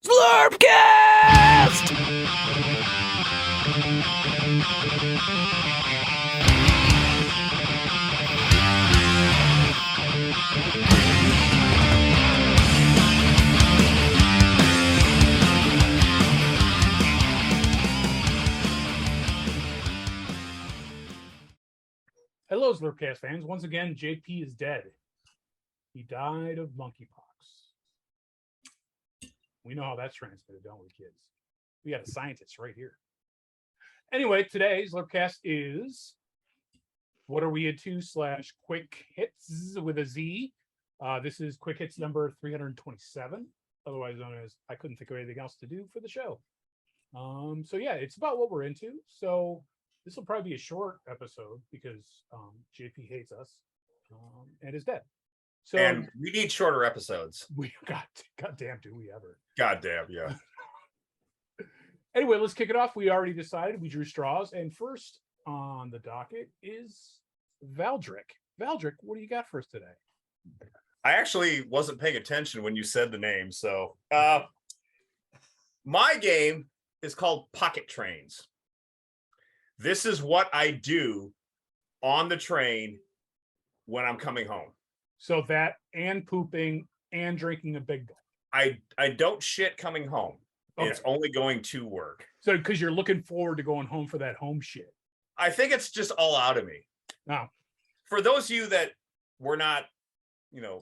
Slurpcast! Hello, Slurpcast fans. Once again, JP is dead. He died of monkeypox. We know how that's transmitted, don't we, kids? We got a scientist right here. Anyway, today's Slurpcast is What Are We Into / Quick Hits with a Z. This is Quick Hits number 327, otherwise known as I couldn't think of anything else to do for the show. So yeah, it's about what we're into. So this will probably be a short episode because JP hates us and is dead. So and we need shorter episodes. We goddamn, do we ever? Goddamn, yeah. Anyway, let's kick it off. We already decided. We drew straws, and first on the docket is Valdrick. Valdrick, what do you got for us today? I actually wasn't paying attention when you said the name, so my game is called Pocket Trains. This is what I do on the train when I'm coming home. So that and pooping and drinking a big gulp. I don't shit coming home. Okay. It's only going to work. So because you're looking forward to going home for that home shit. I think it's just all out of me. Now, for those of you that were not,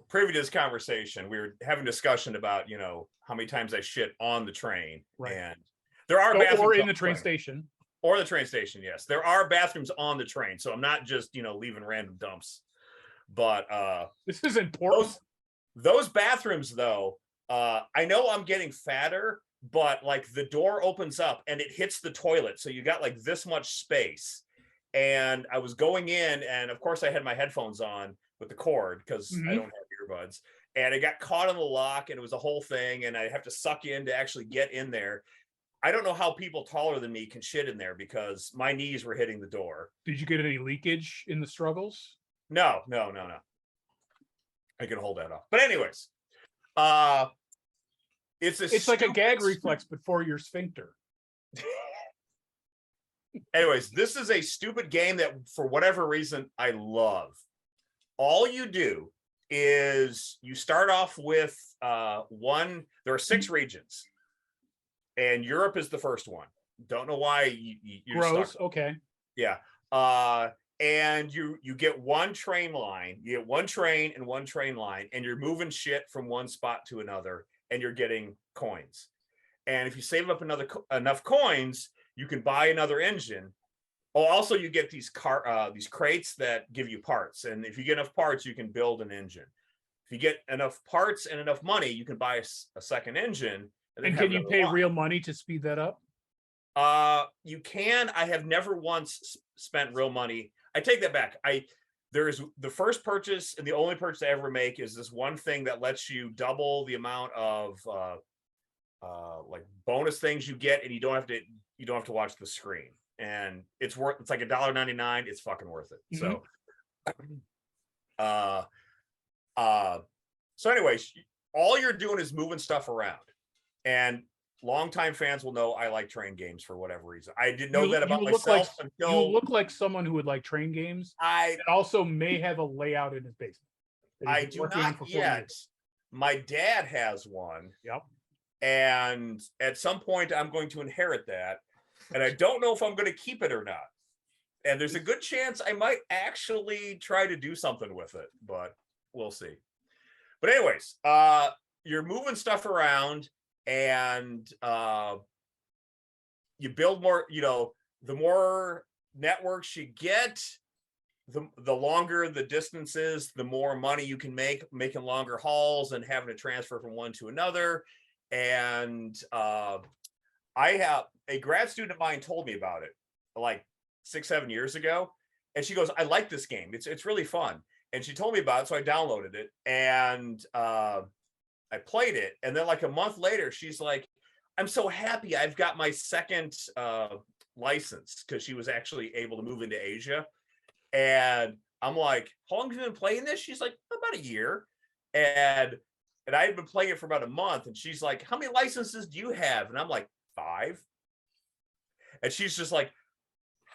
privy to this conversation, we were having a discussion about, how many times I shit on the train. Right. And there are bathrooms or in the train station. Or the train station, yes. There are bathrooms on the train. So I'm not just, leaving random dumps. But this is important. Those bathrooms, though, I know I'm getting fatter, but like the door opens up and it hits the toilet. So you got like this much space. And I was going in, and of course I had my headphones on with the cord because I don't have earbuds. And it got caught on the lock, and it was a whole thing. And I have to suck in to actually get in there. I don't know how people taller than me can shit in there because my knees were hitting the door. Did you get any leakage in the struggles? No. I can hold that off. But anyways, it's like a gag reflex, but for your sphincter. Anyways, this is a stupid game that for whatever reason I love. All you do is you start off with there are 6 regions. And Europe is the first one. Don't know why you're gross. Stuck. Okay. Yeah. And you get one train line. You get one train and one train line, and you're moving shit from one spot to another, and you're getting coins. And if you save up enough coins, you can buy another engine. Oh, also you get these crates that give you parts, and if you get enough parts, you can build an engine. If you get enough parts and enough money, you can buy a second engine. And can you pay real money to speed that up? You can. I have never once spent real money. I take that back. There's the first purchase and the only purchase I ever make is this one thing that lets you double the amount of like bonus things you get, and you don't have to watch the screen. And it's like $1.99. It's fucking worth it. So anyways, all you're doing is moving stuff around. And longtime fans will know I like train games for whatever reason. I didn't know that about myself until you look like someone who would like train games. And also may have a layout in his basement. I do not yet. My dad has one. Yep. And at some point I'm going to inherit that. And I don't know if I'm going to keep it or not. And there's a good chance I might actually try to do something with it, but we'll see. But anyways, you're moving stuff around. And you build more, the more networks you get, the longer the distances, the more money you can make, making longer hauls and having to transfer from one to another. And I have a grad student of mine told me about it like 6-7 years ago. And she goes, I like this game. It's really fun. And she told me about it. So I downloaded it, and I played it, and then like a month later, she's like, I'm so happy I've got my second license, because she was actually able to move into Asia. And I'm like, how long have you been playing this? She's like, about a year. And And I had been playing it for about a month, and she's like, "How many licenses do you have?" And I'm like, 5. And she's just like,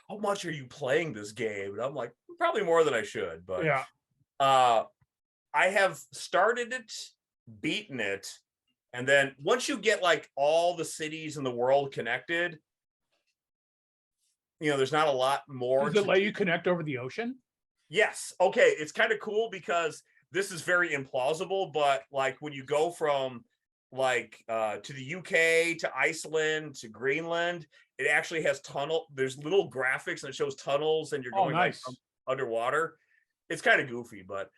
"How much are you playing this game?" And I'm like, "Probably more than I should." But Yeah. I have started it, beaten it, and then once you get like all the cities in the world connected, there's not a lot more Does it to let do. you connect over the ocean? Yes. Okay. It's kind of cool because this is very implausible, but like when you go from to the UK to Iceland to Greenland, it actually has there's little graphics and it shows tunnels and you're Oh, going like nice. underwater. It's kind of goofy, but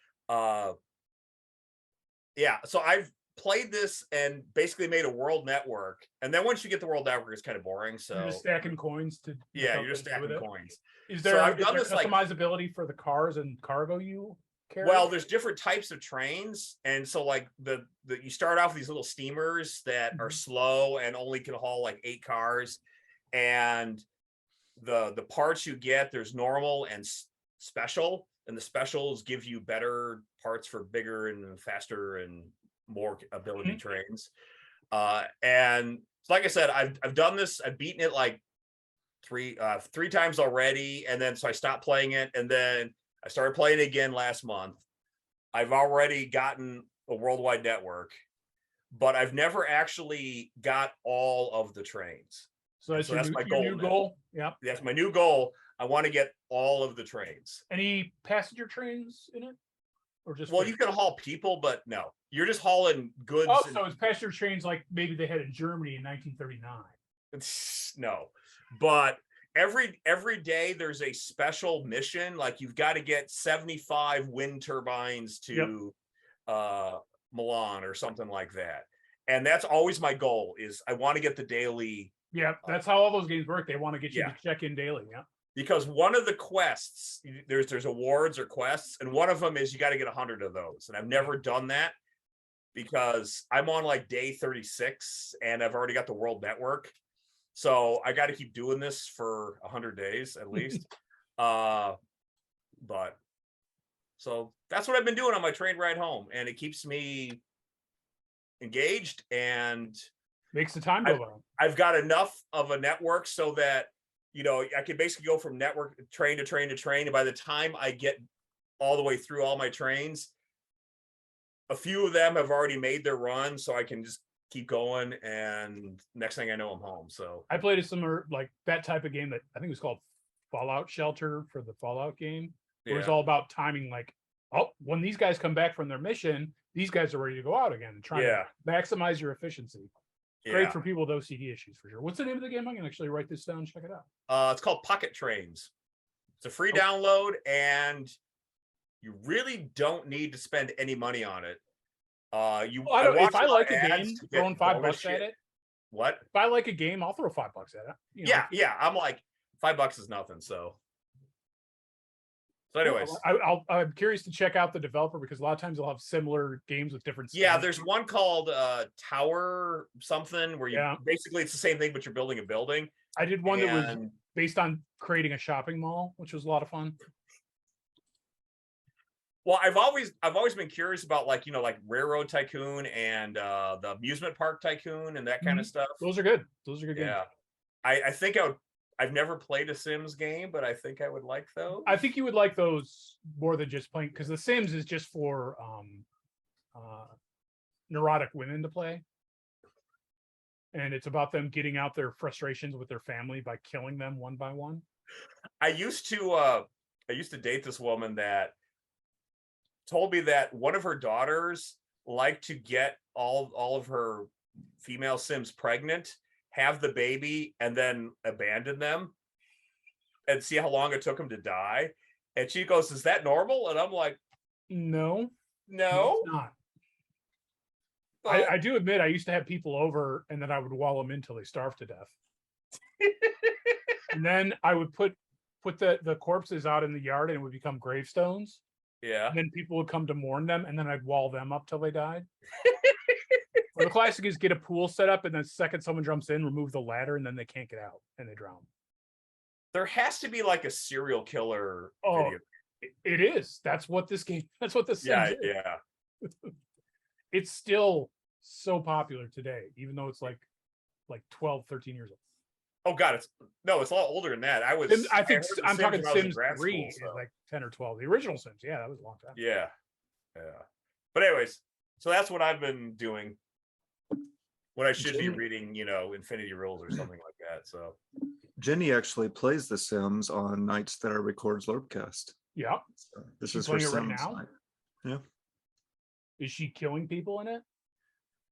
yeah. So I've played this and basically made a world network. And then once you get the world network, it's kind of boring. You're just So stacking coins to yeah, stuff you're just to do with stacking it. coins. Is So there I've done this like, customizability for the cars and cargo you carry? well, there's different types of trains, and so like the you start off with these little steamers that are slow and only can haul like 8 cars, and the parts you get, there's normal and special, and the specials give you better parts for bigger and faster and more ability trains. And like I said, I've done this, I've beaten it like three times already, and then so I stopped playing it, and then I started playing it again last month. I've already gotten a worldwide network, but I've never actually got all of the trains. So that's, that's my your goal new now. goal. Yeah. That's my new goal. I want to get all of the trains. Any passenger trains in it? Or just you can haul people, but no, you're just hauling goods. Oh, so it's passenger trains like maybe they had in Germany in 1939. No, but every day there's a special mission. Like you've got to get 75 wind turbines to Milan or something like that, and that's always my goal. Is I want to get the daily. Yeah, that's how all those games work. They want to get you to check in daily. Yeah. Because one of the quests, there's awards or quests, and one of them is you got to get 100 of those, and I've never done that because I'm on like day 36 and I've already got the world network, so I got to keep doing this for 100 days at least. But so that's what I've been doing on my train ride home, and it keeps me engaged and makes the time go by. I've got enough of a network so that I can basically go from network train to train to train. And by the time I get all the way through all my trains, a few of them have already made their run, so I can just keep going. And next thing I know, I'm home. So I played a similar, like that type of game that I think was called Fallout Shelter for the Fallout game. It was all about timing. Like, oh, when these guys come back from their mission, these guys are ready to go out again and try to maximize your efficiency. Great for people with OCD issues for sure. What's the name of the game? I can actually write this down and check it out. It's called Pocket Trains. It's a free download, and you really don't need to spend any money on it. If I like a game, throwing $5 at it. What? If I like a game, I'll throw $5 at it. Yeah. I'm like, $5 is nothing. So anyways, I'm curious to check out the developer because a lot of times they'll have similar games with different. Yeah, there's one called Tower something where you basically it's the same thing, but you're building a building. I did one that was based on creating a shopping mall, which was a lot of fun. Well, I've always been curious about like Railroad Tycoon and the Amusement Park Tycoon and that kind of stuff. Those are good. Those are good games. Yeah, I think I've never played a Sims game, but I think I would like those. I think you would like those more than just playing, because the Sims is just for neurotic women to play. And it's about them getting out their frustrations with their family by killing them one by one. I used to date this woman that told me that one of her daughters liked to get all of her female Sims pregnant, have the baby, and then abandon them and see how long it took them to die. And she goes, "Is that normal?" And I'm like, no, it's not. I do admit I used to have people over and then I would wall them in until they starved to death. And then I would put the corpses out in the yard and it would become gravestones. Yeah. And then people would come to mourn them, and then I'd wall them up till they died. Well, the classic is get a pool set up, and then the second someone jumps in, remove the ladder, and then they can't get out, and they drown. There has to be like a serial killer video. It is. That's what this game. That's what this. Yeah. it's still so popular today, even though it's like 12, 13 years old. Oh God, it's a lot older than that. I think heard the I'm Sims talking when I was in Sims grad 3 school, is so. like 10 or 12. The original Sims, yeah, that was a long time. Yeah. But anyways, so that's what I've been doing. When I should be reading, Infinity Rules or something like that. So Jenny actually plays The Sims on nights that I record Slurpcast. Yeah. So this She's is her playing it right Sims now? night. Yeah. Is she killing people in it?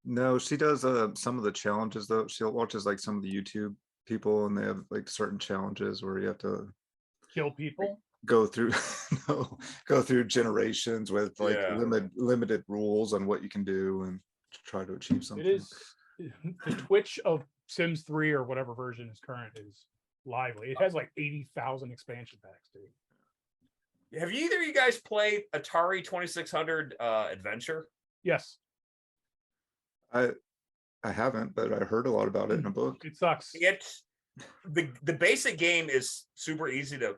No, she does some of the challenges though. She watches like some of the YouTube people, and they have like certain challenges where you have to Kill people? go through go through generations with like Yeah. limited rules on what you can do and try to achieve something. It is the Twitch of Sims 3 or whatever version is current is lively. It has like 80,000 expansion packs, dude. have either of you guys played Atari 2600 Adventure? Yes. I haven't, but I heard a lot about it in a book. It sucks. The basic game is super easy to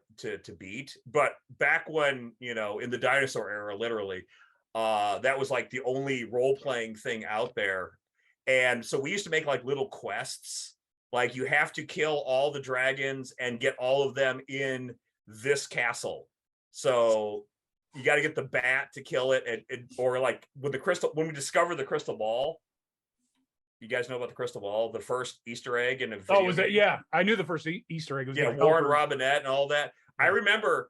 beat, but back when, in the dinosaur era, literally, that was like the only role-playing thing out there. And so we used to make like little quests, like you have to kill all the dragons and get all of them in this castle. So you got to get the bat to kill it, or like when we discover the crystal ball. You guys know about the crystal ball, the first Easter egg in a video was that? game? Yeah, I knew the first Easter egg. It was Yeah, Warren Robinette and all that. I remember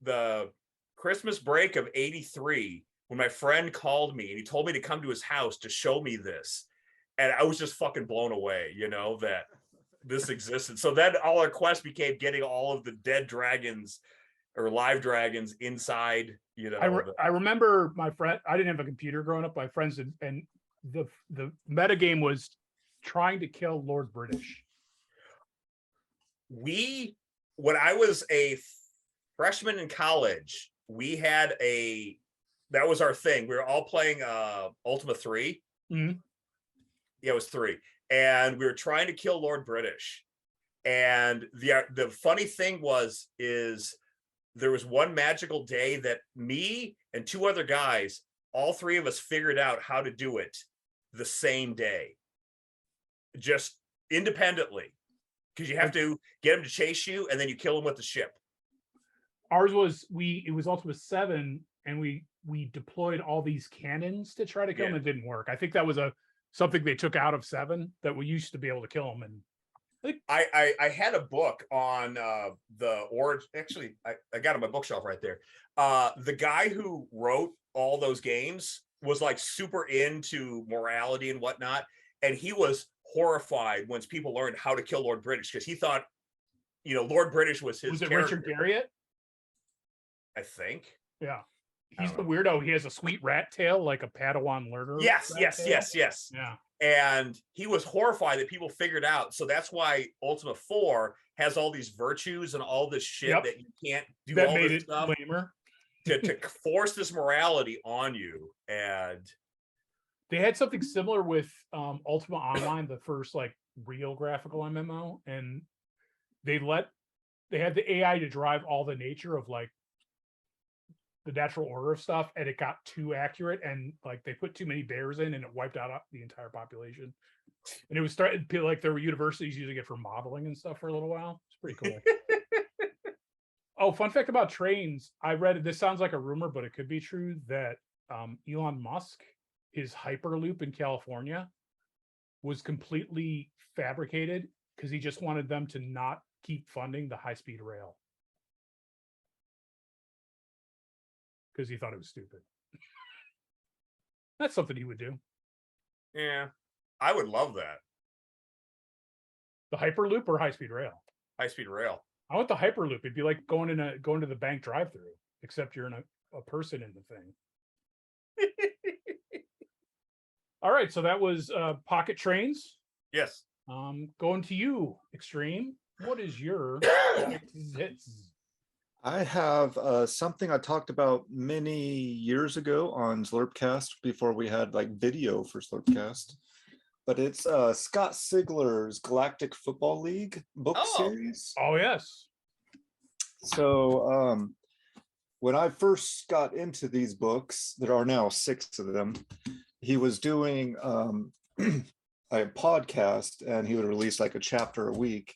the Christmas break of '83 when my friend called me and he told me to come to his house to show me this. And I was just fucking blown away, that this existed. So then all our quest became getting all of the dead dragons or live dragons inside, I remember my friend, I didn't have a computer growing up, my friends did, and the meta game was trying to kill Lord British. When I was a freshman in college, that was our thing. We were all playing Ultima 3. Mm-hmm. Yeah, it was 3. And we were trying to kill Lord British. And the funny thing is there was one magical day that me and 2 other guys, all 3 of us figured out how to do it the same day, just independently, because you have to get him to chase you and then you kill him with the ship. Ours was it was Ultima 7, and we deployed all these cannons to try to kill him. It didn't work. I think that was something they took out of 7, that we used to be able to kill him. And I had a book on the origin. Actually, I got it on my bookshelf right there. The guy who wrote all those games was like super into morality and whatnot, and he was horrified once people learned how to kill Lord British, because he thought, Lord British was his. Was it character. Richard Garriott? I think. Yeah, he's the weirdo. He has a sweet rat tail, like a Padawan learner. Yes. Yeah. And he was horrified that people figured out. So that's why Ultima 4 has all these virtues and all this shit that you can't do. That all made this it stuff lamer. to force this morality on you. And they had something similar with Ultima Online, the first like real graphical MMO, and they had the AI to drive all the nature of like the natural order of stuff, and it got too accurate, and like they put too many bears in, and it wiped out the entire population. And it was starting to like there were universities using it for modeling and stuff for a little while. It's pretty cool. Oh, fun fact about trains. I read, this sounds like a rumor, but it could be true, that Elon Musk, his Hyperloop in California was completely fabricated because he just wanted them to not keep funding the high-speed rail. Because he thought it was stupid. That's something he would do. yeah, I would love that. The Hyperloop or high-speed rail? High-speed rail. I want the Hyperloop. It'd be like going to the bank drive-through, except you're in a person in the thing. All right, so that was Pocket Trains. Yes. Going to you, Extreme. What is your hits? I have something I talked about many years ago on Slurpcast before we had like video for Slurpcast, but it's Scott Sigler's Galactic Football League book series. Oh yes. So when I first got into these books, there are now 6 of them. He was doing a podcast, and he would release like a chapter a week,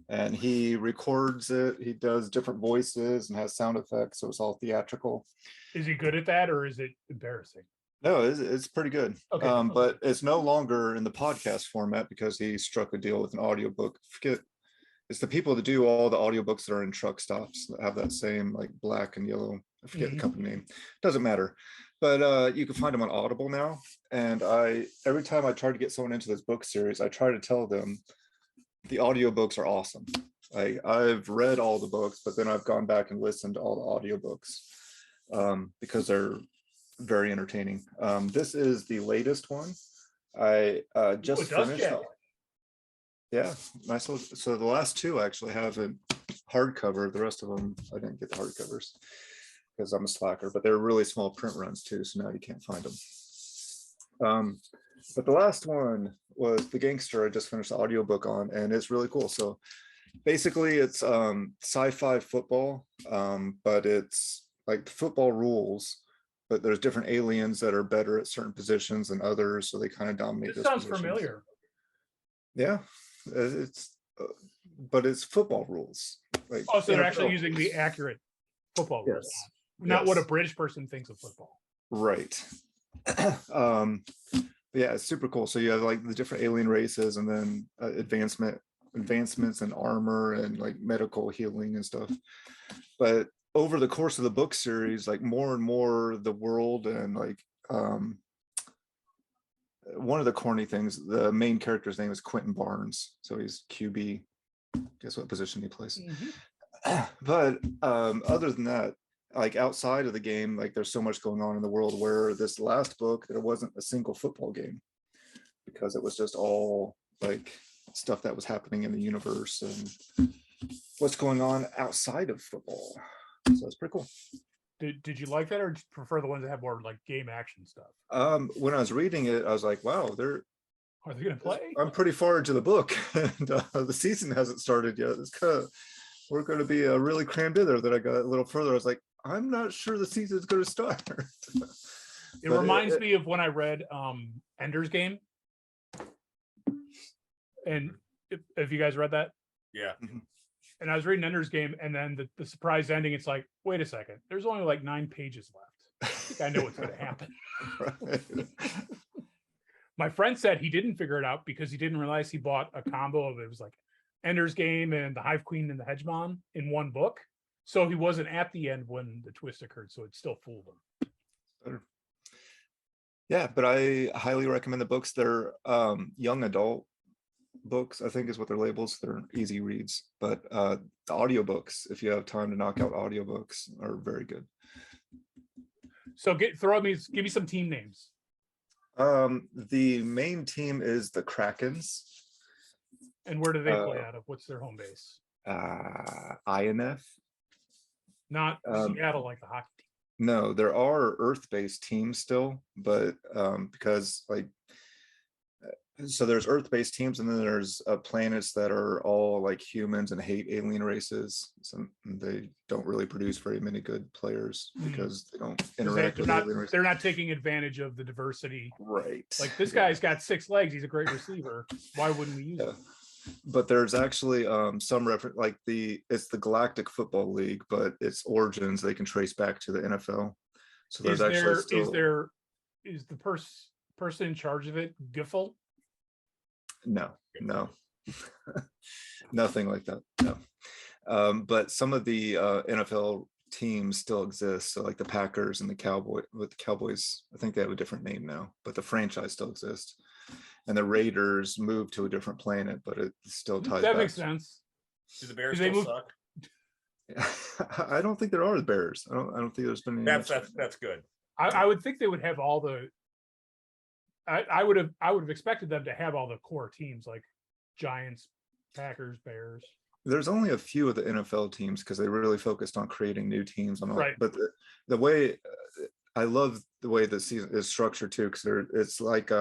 and he records it. He does different voices and has sound effects, so it's all theatrical. Is he good at that, or is it embarrassing? No, it's pretty good. Okay. But it's no longer in the podcast format because he struck a deal with an audiobook. Forget, it's the people that do all the audiobooks that are in truck stops that have that same like black and yellow. I forget the company name. Doesn't matter. But you can find them on Audible now. And every time I try to get someone into this book series, I try to tell them the audiobooks are awesome. I've read all the books, but then I've gone back and listened to all the audiobooks because they're very entertaining. This is the latest one. I just finished. Yeah, nice. So the last 2 I actually have a hardcover. The rest of them I didn't get the hardcovers because I'm a slacker, but they're really small print runs too, so now you can't find them. But the last one was The Gangster. I just finished the audiobook on, and it's really cool. So basically it's sci-fi football, but it's like football rules, but there's different aliens that are better at certain positions than others, so they kind of dominate. This sounds familiar. Yeah, but it's football rules. Like, oh, so they're actually using the accurate football rules, not what a British person thinks of football. Right. Yeah, it's super cool. So you have like the different alien races, and then advancements in armor and like medical healing and stuff. But over the course of the book series, like more and more the world, and like one of the corny things, the main character's name is Quentin Barnes, so he's QB. Guess what position he plays. But other than that, like outside of the game, like there's so much going on in the world, where this last book there wasn't a single football game because it was just all like stuff that was happening in the universe and what's going on outside of football. So it's pretty cool. Did you like that, or did you prefer the ones that have more like game action stuff? When I was reading it, I was like, wow, are they gonna play? I'm pretty far into the book, and the season hasn't started yet. It's kind of, we're going to be really crammed in there. That I got a little further, I was like, I'm not sure the season's going to start. It reminds me of when I read Ender's Game. And if you guys read that? Yeah. And I was reading Ender's Game, and then the surprise ending, it's like, wait a second, there's only like 9 pages left. I think I know what's going to happen. Right. My friend said he didn't figure it out because he didn't realize he bought a combo of, it was like Ender's Game and the Hive Queen and the Hegemon in one book. So he wasn't at the end when the twist occurred, so it still fooled him. Yeah, but I highly recommend the books. They're young adult books, I think is what they're labeled. So they're easy reads, but the audiobooks, if you have time to knock out audiobooks, are very good. So give me some team names. The main team is the Krakens. And where do they play out of? What's their home base? INF. Not Seattle, like the hockey team. No, there are Earth-based teams still, but because like, so there's Earth-based teams, and then there's planets that are all like humans and hate alien races. So they don't really produce very many good players because they don't interact with alien races. They're not taking advantage of the diversity. Right. Like this guy's got 6 legs. He's a great receiver. Why wouldn't we use him? But there's actually some reference, like it's the Galactic Football League, but its origins they can trace back to the NFL. So there's is the person in charge of it Giffel? No, nothing like that. No, but some of the NFL teams still exist. So like the Packers and the Cowboys, I think they have a different name now, but the franchise still exists. And the Raiders moved to a different planet, but it still ties. That makes sense. Do the Bears still suck? I don't think there are the Bears. I don't think there's been any. That's good. I would think they would have all the. I would have expected them to have all the core teams like Giants, Packers, Bears. There's only a few of the NFL teams because they really focused on creating new teams. Right. But the way I love the way the season is structured too, because it's like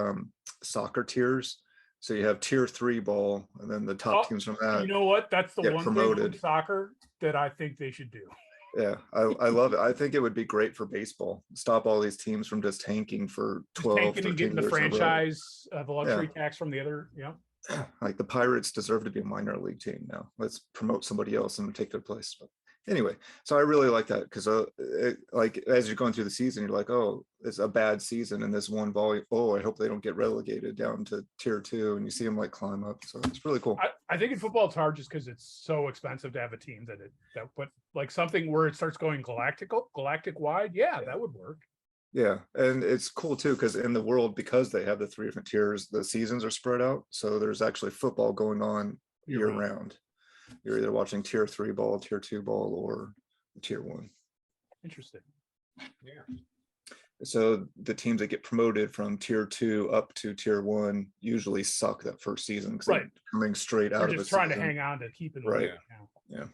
soccer tiers. So you have tier 3 ball, and then the top teams from that. You know what? That's the one promoted. thing from soccer that I think they should do. Yeah, I love it. I think it would be great for baseball. Stop all these teams from just tanking for Just 12, tanking and 13 getting the years in a row. franchise, the luxury tax from the other. Like the Pirates deserve to be a minor league team now. Let's promote somebody else and take their place. But anyway, so I really like that because like as you're going through the season, you're like, oh, it's a bad season in this one volume. Oh, I hope they don't get relegated down to tier 2, and you see them like climb up. So it's really cool. I think in football it's hard just because it's so expensive to have a team but like something where it starts going galactic wide, that would work. Yeah, and it's cool too because in the world, because they have the 3 different tiers, the seasons are spread out, so there's actually football going on year round. You're either watching tier 3 ball, tier 2 ball, or tier 1. Interesting. Yeah. So the teams that get promoted from tier 2 up to tier 1 usually suck that first season because they're coming straight out They're of just a trying season. to hang on to keep it Right. Yeah.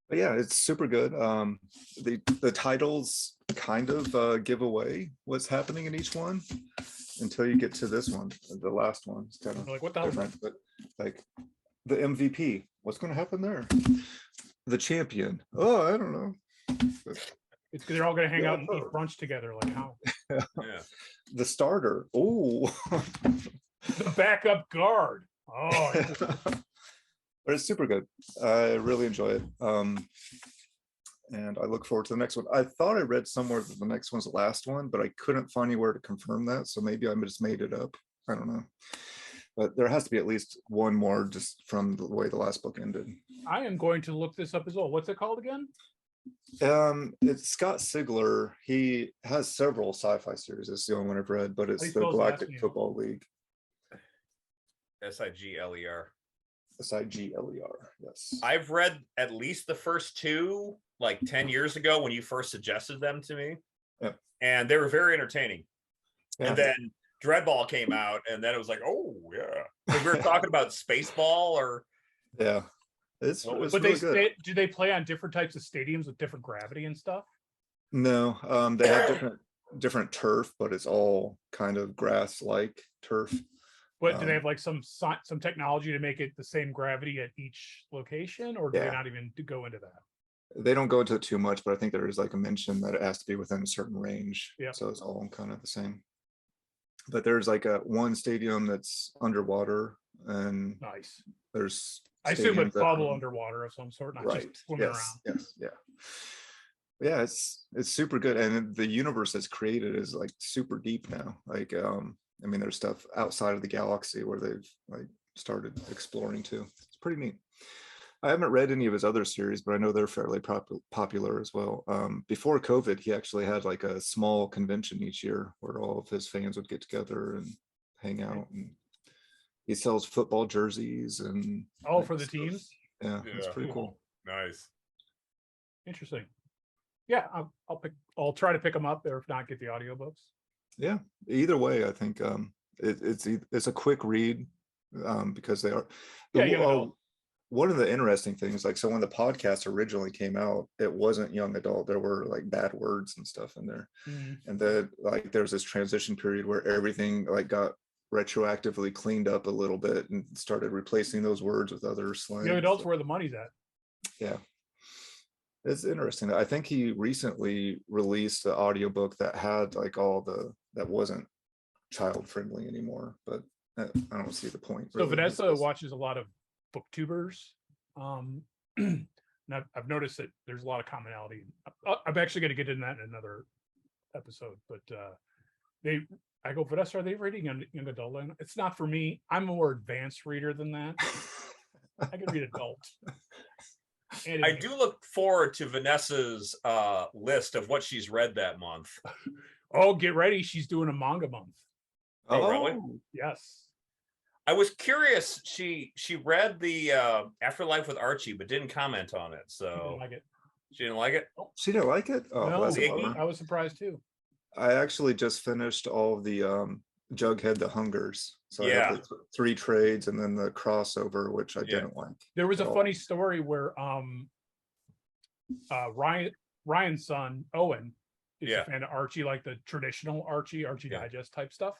But yeah, it's super good. The titles kind of give away what's happening in each one until you get to this one. The last one. It's kind of like, what the hell? different, but like the MVP, what's going to happen there? The champion. Oh, I don't know. It's because they're all going to hang out and eat brunch together. Like how? Yeah. The starter. Oh. The backup guard. Oh. But it's super good. I really enjoy it. And I look forward to the next one. I thought I read somewhere that the next one's the last one, but I couldn't find anywhere to confirm that. So maybe I just made it up. I don't know. But there has to be at least one more just from the way the last book ended. I am going to look this up as well. What's it called again? It's Scott Sigler. He has several sci-fi series. It's the only one I've read, but it's the Galactic Football League. Sigler. Sigler, yes. I've read at least the first 2 like 10 years ago when you first suggested them to me. Yep. And they were very entertaining. Yeah. And then Dreadball came out, and then it was like, oh yeah. Like we were talking about Spaceball or yeah. It's but really good. Do they play on different types of stadiums with different gravity and stuff? No, they have different turf, but it's all kind of grass-like turf. But do they have like some technology to make it the same gravity at each location, or do they not even go into that? They don't go into it too much, but I think there is like a mention that it has to be within a certain range. Yeah. So it's all kind of the same. But there's like one stadium that's underwater, and nice. There's I assume it's bubble underwater of some sort, not just swimming around. Yes, yeah. It's super good, and the universe that's created is like super deep now. Like, I mean, there's stuff outside of the galaxy where they've like started exploring too. It's pretty neat. I haven't read any of his other series, but I know they're fairly popular as well. Before COVID, he actually had like a small convention each year where all of his fans would get together and hang out. And he sells football jerseys and for the teams. Yeah, it's pretty cool. Nice, interesting. Yeah, I'll try to pick them up, or if not, get the audiobooks. Yeah, either way, I think it's a quick read because they are. One of the interesting things, like, so when the podcast originally came out, it wasn't young adult. There were like bad words and stuff in there, and then like there's this transition period where everything like got retroactively cleaned up a little bit and started replacing those words with other slang. Young adults where the money's at. Yeah. It's interesting. I think he recently released the audiobook that had like that wasn't child friendly anymore, but I don't see the point. So Vanessa watches a lot of booktubers. And I've noticed that there's a lot of commonality. I'm actually going to get into that in another episode, but I go, Vanessa, are they reading young adult? It's not for me. I'm a more advanced reader than that. I can read adult. I do look forward to Vanessa's list of what she's read that month. Oh, get ready. She's doing a manga month. Oh, really? Yes. I was curious. She read the Afterlife with Archie, but didn't comment on it. So she didn't like it. She didn't like it? She didn't like it? Oh, no, I was surprised too. I actually just finished all of the Jughead the Hungers. So I have the 3 trades and then the crossover, which I didn't like. There was a funny story where Ryan's son Owen is a fan of Archie, like the traditional Archie Digest type stuff.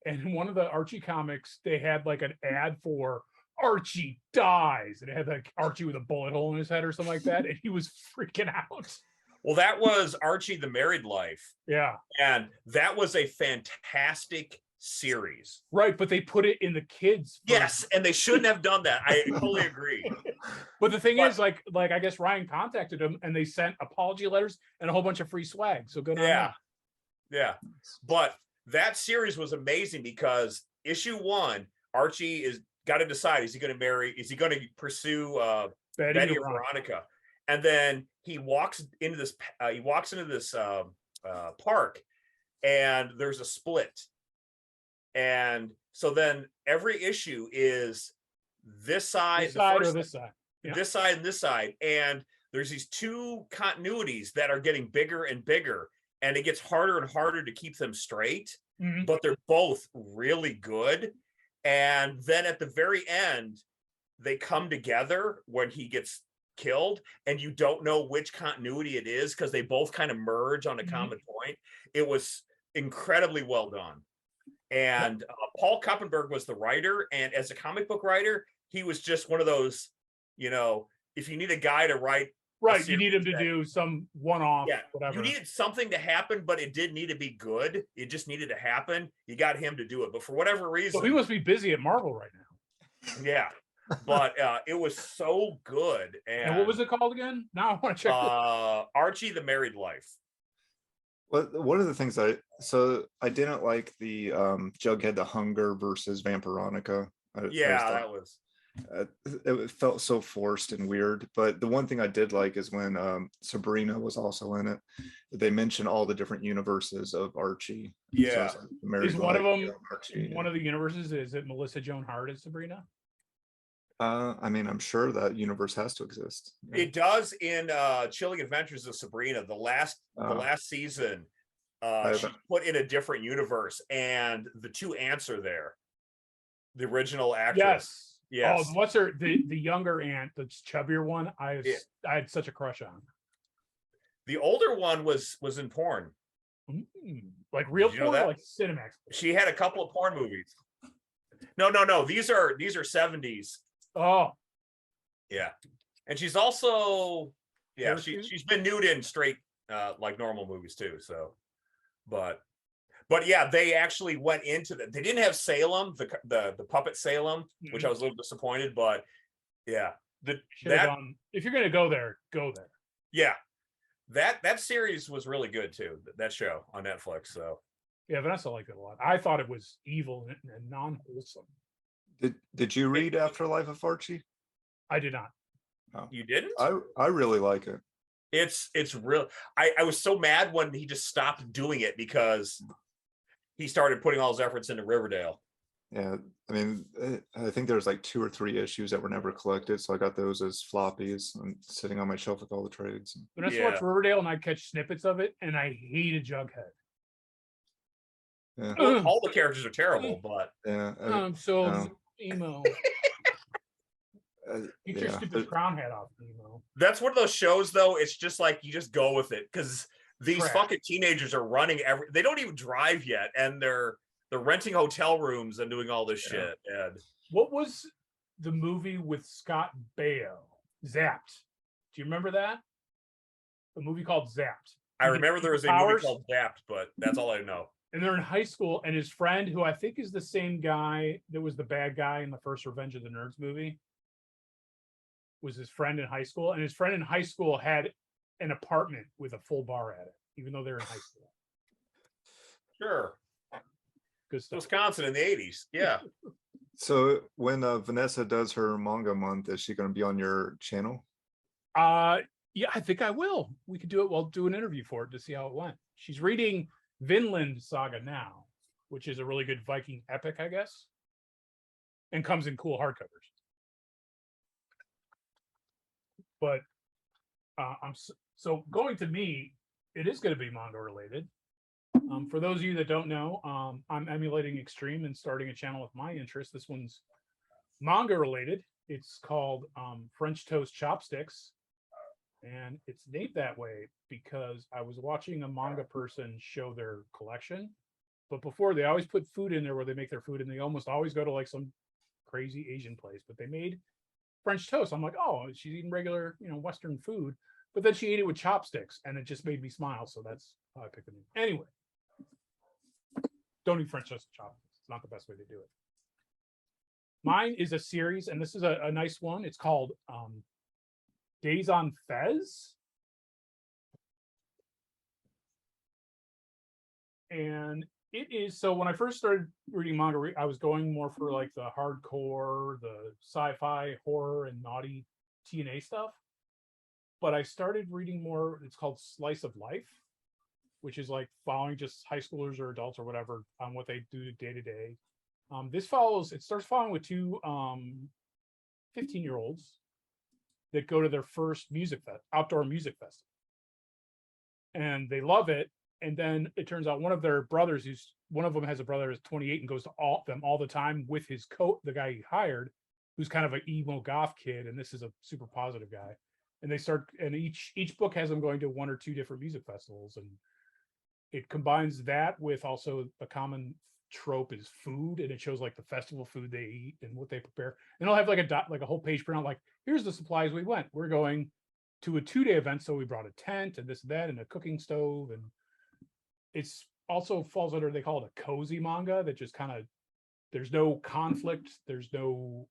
And in one of the Archie comics, they had like an ad for Archie dies, and it had like Archie with a bullet hole in his head or something like that, and he was freaking out. Well, that was Archie the Married Life. Yeah. And that was a fantastic series. Right, but they put it in the kids. Yes, and they shouldn't have done that. I totally agree. But the thing is, like I guess Ryan contacted them and they sent apology letters and a whole bunch of free swag. So good on them. Yeah. But that series was amazing because issue 1, Archie is got to decide, is he going to pursue Betty or Veronica? And then he walks into this park, and there's a split. And so then every issue is this side, this side, or this side. Yeah. This side and this side. And there's these two continuities that are getting bigger and bigger, and it gets harder and harder to keep them straight, but they're both really good. And then at the very end, they come together when he gets killed, and you don't know which continuity it is because they both kind of merge on a common point. It was incredibly well done. And Paul Kuppenberg was the writer, and as a comic book writer, he was just one of those, if you need a guy to write, right, you need him to do some one-off, whatever. You needed something to happen, but it didn't need to be good. It just needed to happen. You got him to do it, but for whatever reason, so he must be busy at Marvel right now. Yeah, but it was so good. And what was it called again? Now I want to check. Archie the Married Life. Well, one of the things I didn't like the Jughead the Hunger versus Vampironica. That was. It felt so forced and weird, but the one thing I did like is when Sabrina was also in it. They mentioned all the different universes of Archie. Yeah, so like is one of them Archie, one of the universes? Is it Melissa Joan Hart as Sabrina? I mean, I'm sure that universe has to exist. Yeah. It does in Chilling Adventures of Sabrina. The last season, she put in a different universe, and the two ants are there. The original actress. Yes. Oh, what's the younger aunt, the chubbier one? I had such a crush on. The older one was in porn. Like real porn, like Cinemax. She had a couple of porn movies. No. These are 70s. Oh. Yeah. And she's also she's been nude in straight like normal movies too. So but yeah, they actually went into that. They didn't have Salem, the puppet Salem, which I was a little disappointed, but yeah. If you're gonna go there, go there. Yeah. That series was really good too, that show on Netflix. So yeah, Vanessa liked it a lot. I thought it was evil and non-wholesome. Did you read Afterlife of Archie? I did not. Oh. You didn't? I really like it. It's real. I was so mad when he just stopped doing it because he started putting all his efforts into Riverdale. Yeah, I mean, I think there's like 2 or 3 issues that were never collected, so I got those as floppies and sitting on my shelf with all the trades. When I watch Riverdale and I catch snippets of it, and I hated Jughead. Yeah. Well, all the characters are terrible, but I'm so emo. Get your stupid crown hat off, emo. That's one of those shows, though. It's just like you just go with it because these fucking teenagers are running they don't even drive yet, and they're renting hotel rooms and doing all this shit. And what was the movie with Scott Baio? Zapped. Do you remember that? A movie called Zapped. I remember there was a movie called Zapped, but that's all I know. And they're in high school, and his friend, who I think is the same guy that was the bad guy in the first Revenge of the Nerds movie, was his friend in high school. And his friend in high school had an apartment with a full bar at it, even though they're in high school. Sure. Good stuff. Wisconsin in the 80s. Yeah. So when Vanessa does her manga month, is she going to be on your channel? Yeah, I think I will. We could do it. We'll do an interview for it to see how it went. She's reading Vinland Saga now, which is a really good Viking epic, I guess, and comes in cool hardcovers. But so going to me, it is going to be manga related. For those of you that don't know, I'm emulating Extreme and starting a channel with my interest. This one's manga related. It's called French Toast Chopsticks. And it's named that way because I was watching a manga person show their collection. But before, they always put food in there where they make their food, and they almost always go to like some crazy Asian place, but they made French toast. I'm like, oh, she's eating regular, Western food. But then she ate it with chopsticks, and it just made me smile. So that's how I picked the name. Anyway, don't eat French toast with chopsticks. It's not the best way to do it. Mine is a series, and this is a nice one. It's called Days on Fez. And it is, so when I first started reading manga, I was going more for like the hardcore, the sci-fi, horror, and naughty TNA stuff. But I started reading more, it's called Slice of Life, which is like following just high schoolers or adults or whatever on what they do day to day. It starts following with two 15-year-olds that go to their first outdoor music festival. And they love it. And then it turns out one of their brothers, one of them has a brother who's 28 and goes to all the time with his the guy he hired, who's kind of an emo goth kid. And this is a super positive guy. And each book has them going to one or two different music festivals. And it combines that with also a common trope is food. And it shows like the festival food they eat and what they prepare. And they'll have like a whole page printout, like, here's the supplies we went. We're going to a 2-day event. So we brought a tent and this and that and a cooking stove. And it's also falls under, they call it a cozy manga that just kind of, there's no conflict, there's no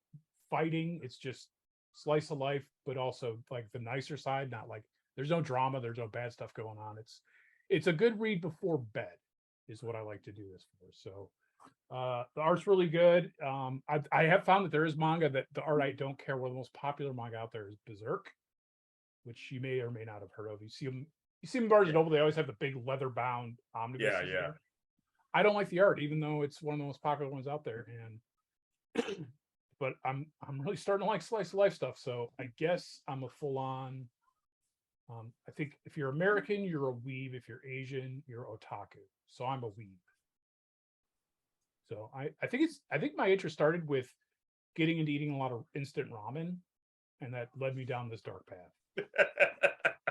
fighting, it's just slice of life, but also like the nicer side, not like there's no drama, there's no bad stuff going on. It's a good read before bed is what I like to do this for. So the art's really good. I have found that there is manga that the art I don't care. One of the most popular manga out there is Berserk, which you may or may not have heard of. You see them in Barnes and Noble, they always have the big leather bound omnibuses. Yeah. There. I don't like the art, even though it's one of the most popular ones out there. And but I'm really starting to like slice of life stuff. So I guess I'm a full on. I think if you're American, you're a weeb. If you're Asian, you're otaku. So I'm a weeb. So I think my interest started with getting into eating a lot of instant ramen, and that led me down this dark path.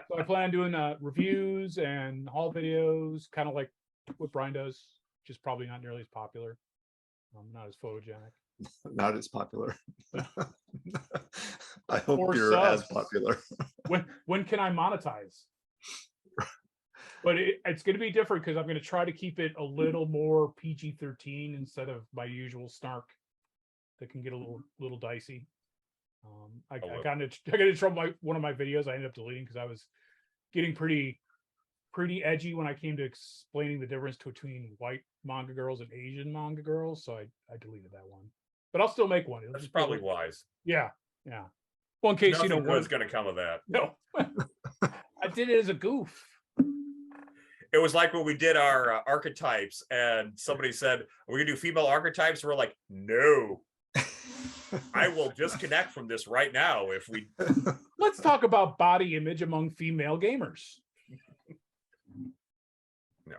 So I plan on doing reviews and haul videos, kind of like what Brian does, just probably not nearly as popular, not as photogenic. Not as popular. I hope Or you're subs. as popular. When can I monetize? But it's going to be different because I'm going to try to keep it a little more PG-13 instead of my usual snark that can get a little dicey. I got into trouble. One of my videos I ended up deleting because I was getting pretty edgy when I came to explaining the difference between white manga girls and Asian manga girls. So I deleted that one, but I'll still make one. That's probably wise. Yeah. Well, in case Nothing good's going to come of that. No, I did it as a goof. It was like when we did our archetypes, and somebody said, "Are we gonna do female archetypes?" We're like, "No." I will disconnect from this right now if we. Let's talk about body image among female gamers. No.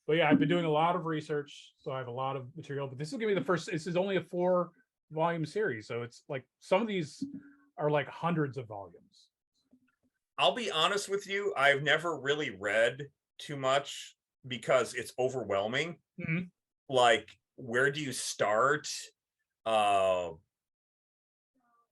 But yeah, I've been doing a lot of research, so I have a lot of material. But this is gonna be the first. This is only a 4-volume series, so it's like some of these are like hundreds of volumes. I'll be honest with you. I've never really read too much because it's overwhelming. Mm-hmm. Like, where do you start?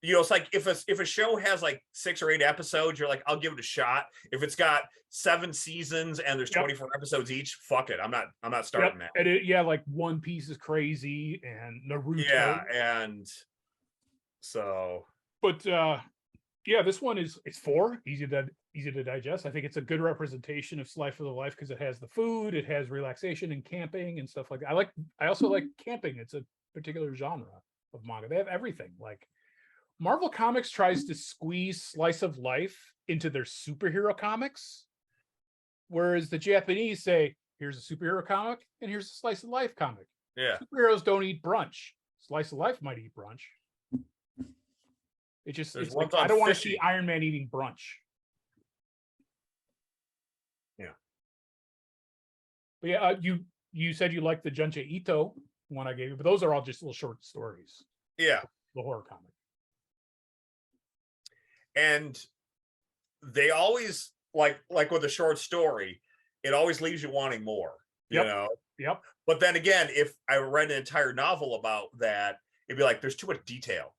It's like if a show has like 6 or 8 episodes, you're like, I'll give it a shot. If it's got 7 seasons and there's 24 episodes each, fuck it. I'm not starting that. And like One Piece is crazy and Naruto. Yeah, and so. But this one it's 4, easy to digest. I think it's a good representation of Slice of the Life because it has the food, it has relaxation and camping and stuff like that. I also like camping. It's a particular genre of manga. They have everything. Like Marvel Comics tries to squeeze Slice of Life into their superhero comics, whereas the Japanese say, here's a superhero comic and here's a Slice of Life comic. Yeah. Superheroes don't eat brunch. Slice of Life might eat brunch. It's like, I don't want to see Iron Man eating brunch. Yeah. But yeah, you said you liked the Junji Ito one I gave you, but those are all just little short stories. Yeah. The horror comic. And they always like with a short story, it always leaves you wanting more. You know? Yep. But then again, if I read an entire novel about that, it'd be like there's too much detail.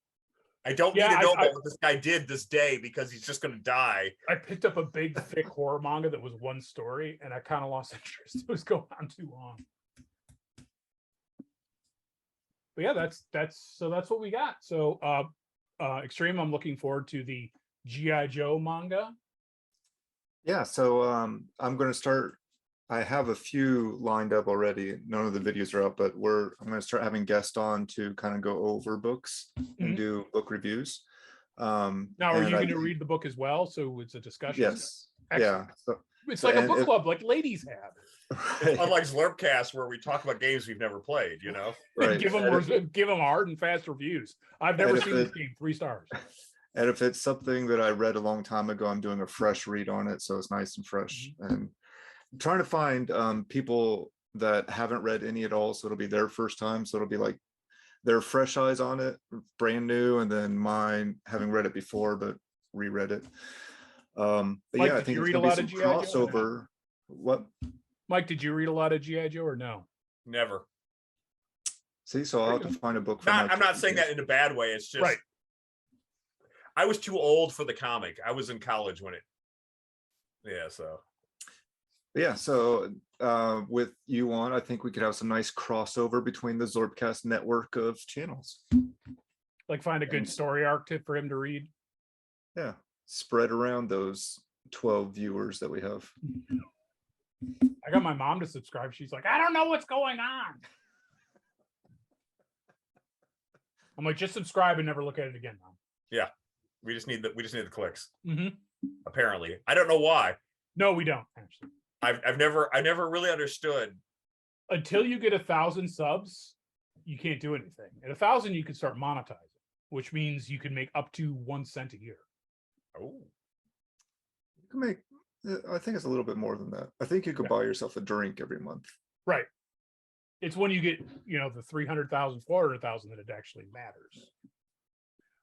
I don't need Yeah, to know I- about what this guy did this day because he's just gonna die. I picked up a big, thick horror manga that was one story, and I kind of lost interest. It was going on too long. But yeah, that's what we got. So Extreme, I'm looking forward to the G.I. Joe manga. Yeah, so I'm going to start. I have a few lined up already. None of the videos are up, but I'm going to start having guests on to kind of go over books and Mhm. do book reviews. Now, are and you I going to think- read the book as well? So it's a discussion. Yes. Excellent. Yeah. So, It's so- like a and book if- club, like ladies have. Unlike Slurpcast, where we talk about games we've never played, you know. right. Give them hard and fast reviews. I've never And if seen this it- game. 3 stars. And if it's something that I read a long time ago, I'm doing a fresh read on it, so it's nice and fresh. And I'm trying to find people that haven't read any at all, so it'll be their first time. So it'll be like their fresh eyes on it, brand new, and then mine having read it before but reread it. But Mike, yeah, I did think you it's read gonna a be lot some of G.I. Joe or not? crossover. What? Mike, did you read a lot of G.I. Joe or no? Never. See, so I'll have to find a book. For I'm my not saying kids. that in a bad way. It's just Right. I was too old for the comic. I was in college when it. Yeah, so Yeah, so with you on, I think we could have some nice crossover between the Zorbcast network of channels. Like find a good And- story arc for him to read. Yeah, spread around those 12 viewers that we have. I got my mom to subscribe. She's like, I don't know what's going on. I'm like, just subscribe and never look at it again, Mom. we just need the clicks. Mm-hmm. Apparently, I don't know why. No, we don't actually. I've never really understood. Until you get 1,000 subs, you can't do anything. At 1,000, you can start monetizing, which means you can make up to 1 cent a year. Oh, You can make, I think it's a little bit more than that. I think you could Yeah. buy yourself a drink every month. Right. It's when you get, the 300,000, 400,000 that it actually matters.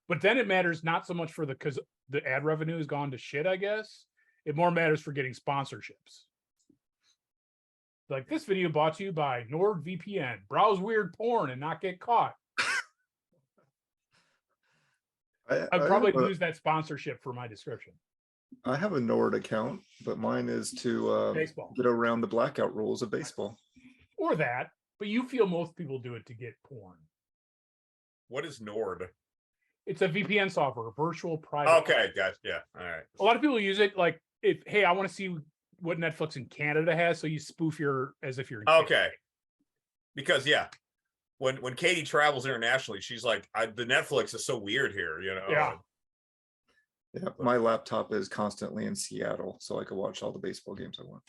But then it matters not so much because the ad revenue has gone to shit, I guess. It more matters for getting sponsorships. Like this video brought to you by NordVPN. Browse weird porn and not get caught. I'd probably use that sponsorship for my description. I have a Nord account, but mine is to Baseball. get around the blackout rules of baseball. Or that, but you feel most people do it to get porn. what is Nord? It's a VPN software, virtual private. Okay, gotcha. Yeah, all right. A lot of people use it like hey, I want to see what Netflix in Canada has, so you spoof as if you're in Canada. Okay, because yeah, when Katie travels internationally, she's like, the Netflix is so weird here, you know. Yeah. Yeah, my laptop is constantly in Seattle, so I could watch all the baseball games I want.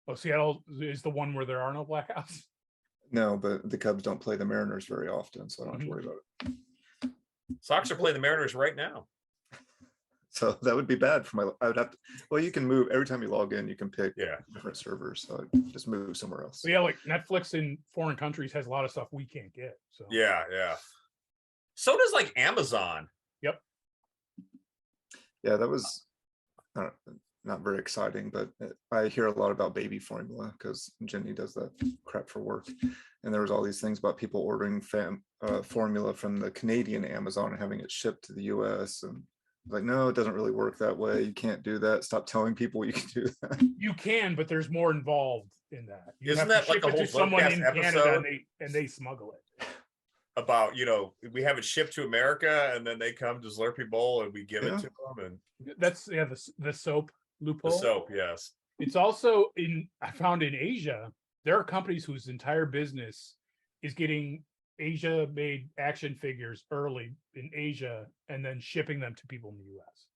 Oh, Seattle is the one where there are no blackouts. No, but the Cubs don't play the Mariners very often, so I don't have to worry about it. Sox are playing the Mariners right now. So that would be bad for my. I would have to. Well, you can move every time you log in. You can pick Yeah. different servers, so I'd just move somewhere else. So yeah, like Netflix in foreign countries has a lot of stuff we can't get. So Yeah, yeah. So does like Amazon. Yeah, that was not very exciting, but I hear a lot about baby formula because Jenny does that crap for work, and there was all these things about people ordering formula from the Canadian Amazon and having it shipped to the U.S. and like, no, it doesn't really work that way. You can't do that. Stop telling people you can do that. you can, but there's more involved in that. You Isn't have to that like ship a it to whole someone in Zlopecast Canada episode? and they smuggle it. About we have it shipped to America and then they come to Slurpee Bowl and we give it to them and That's the soap loophole. the soap. Yes. It's also I found in Asia, there are companies whose entire business is getting Asia made action figures early in Asia and then shipping them to people in the US.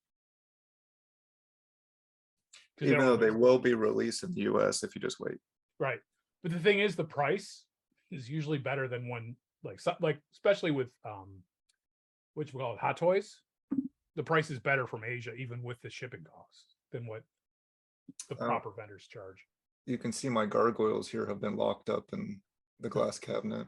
Even though they will be released in the U.S. if you just wait. Right. But the thing is, the price is usually better than one like especially with what you call it, Hot Toys. The price is better from Asia, even with the shipping costs, than what the proper vendors charge. You can see my gargoyles here have been locked up in the glass cabinet.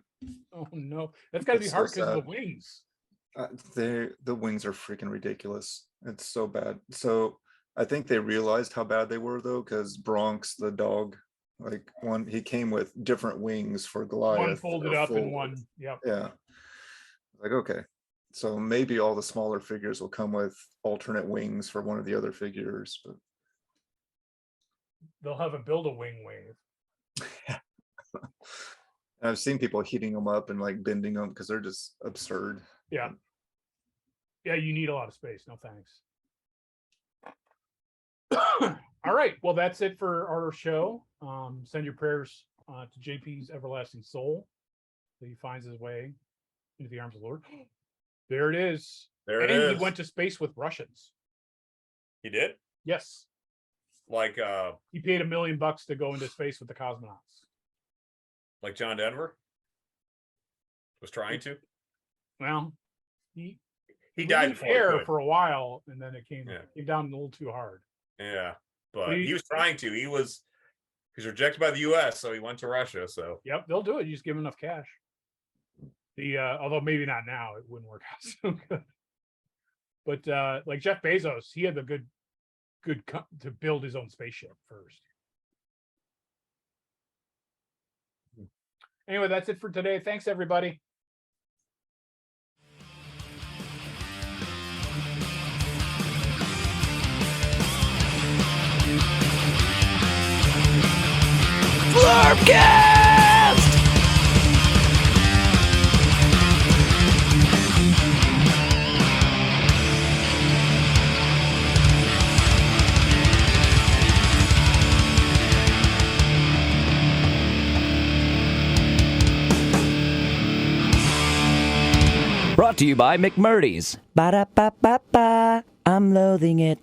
Oh no, that's got to be It's so hard because of sad. the wings. The wings are freaking ridiculous. It's so bad. So I think they realized how bad they were though, because Bronx, the dog, like he came with different wings for Goliath. One folded or up and full- one, yep. Yeah. Like, okay, so maybe all the smaller figures will come with alternate wings for one of the other figures, but They'll have a build-a-wing wave. I've seen people heating them up and like bending them because they're just absurd. Yeah. Yeah, you need a lot of space. No thanks. All right. Well, that's it for our show. Send your prayers to JP's everlasting soul, that he finds his way into the arms of the Lord. There it is. There it and is. he went to space with Russians. He did? Yes. Like He paid $1 million to go into space with the cosmonauts. like John Denver was trying to. Well, he died in before he air could. for a while, and then it came Yeah. down a little too hard. Yeah, but He- he was trying to. He was rejected by the U.S., so he went to Russia. So Yep, they'll do it. You just give them enough cash. Although maybe not now, it wouldn't work out so good. But like Jeff Bezos, he had the good to build his own spaceship first. Anyway, that's it for today. Thanks, everybody. Florpcast! Brought to you by McMurdy's. Ba-da-ba-ba-ba. I'm loathing it.